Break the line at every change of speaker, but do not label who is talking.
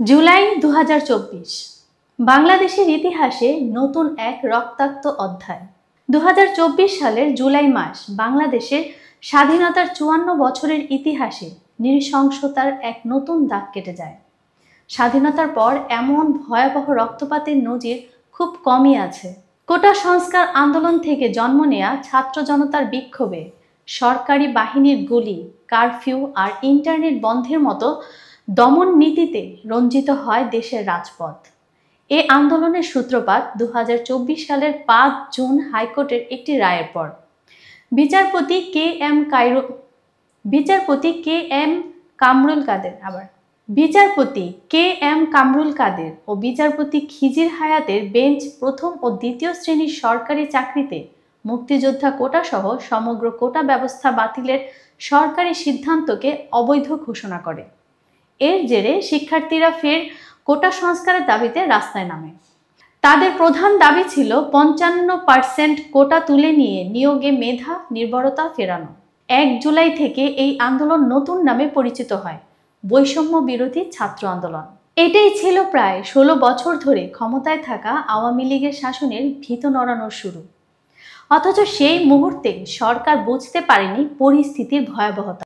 জুলাই ২০২৪ বাংলাদেশের ইতিহাসে নতুন এক রক্তাক্ত অধ্যায়। ২০২৪ সালের জুলাই মাস বাংলাদেশের স্বাধীনতার ৫৪ বছরের ইতিহাসে নৃশংসতার এক নতুন দাগ কেটে যায়। স্বাধীনতার পর এমন ভয়াবহ রক্তপাতের নজির খুব কমই আছে। কোটা সংস্কার আন্দোলন থেকে জন্ম নেয়া ছাত্র জনতার বিক্ষোভে সরকারি বাহিনীর গুলি, কারফিউ আর ইন্টারনেট বন্ধের মতো দমন নীতিতে রঞ্জিত হয় দেশের রাজপথ। এ আন্দোলনের সূত্রপাত ২০২৪ সালের ৫ জুন হাইকোর্টের একটি রায়ের পর। বিচারপতি কে এম কামরুল কাদের ও বিচারপতি খিজির হায়াতের বেঞ্চ প্রথম ও দ্বিতীয় শ্রেণীর সরকারি চাকরিতে মুক্তিযোদ্ধা কোটা সহ সমগ্র কোটা ব্যবস্থা বাতিলের সরকারি সিদ্ধান্তকে অবৈধ ঘোষণা করে। এর জেরে শিক্ষার্থীরা ফের কোটা সংস্কারের দাবিতে রাস্তায় নামে। তাদের প্রধান দাবি ছিল ৫৫% কোটা তুলে নিয়ে নিয়োগে মেধা নির্ভরতা ফেরানো। ১ জুলাই থেকে এই আন্দোলন নতুন নামে পরিচিত হয় বৈষম্য বিরোধী ছাত্র আন্দোলন। এটাই ছিল প্রায় ১৬ বছর ধরে ক্ষমতায় থাকা আওয়ামী লীগের শাসনের ভিত নড়ানোর শুরু। অথচ সেই মুহূর্তে সরকার বুঝতে পারেনি পরিস্থিতির ভয়াবহতা।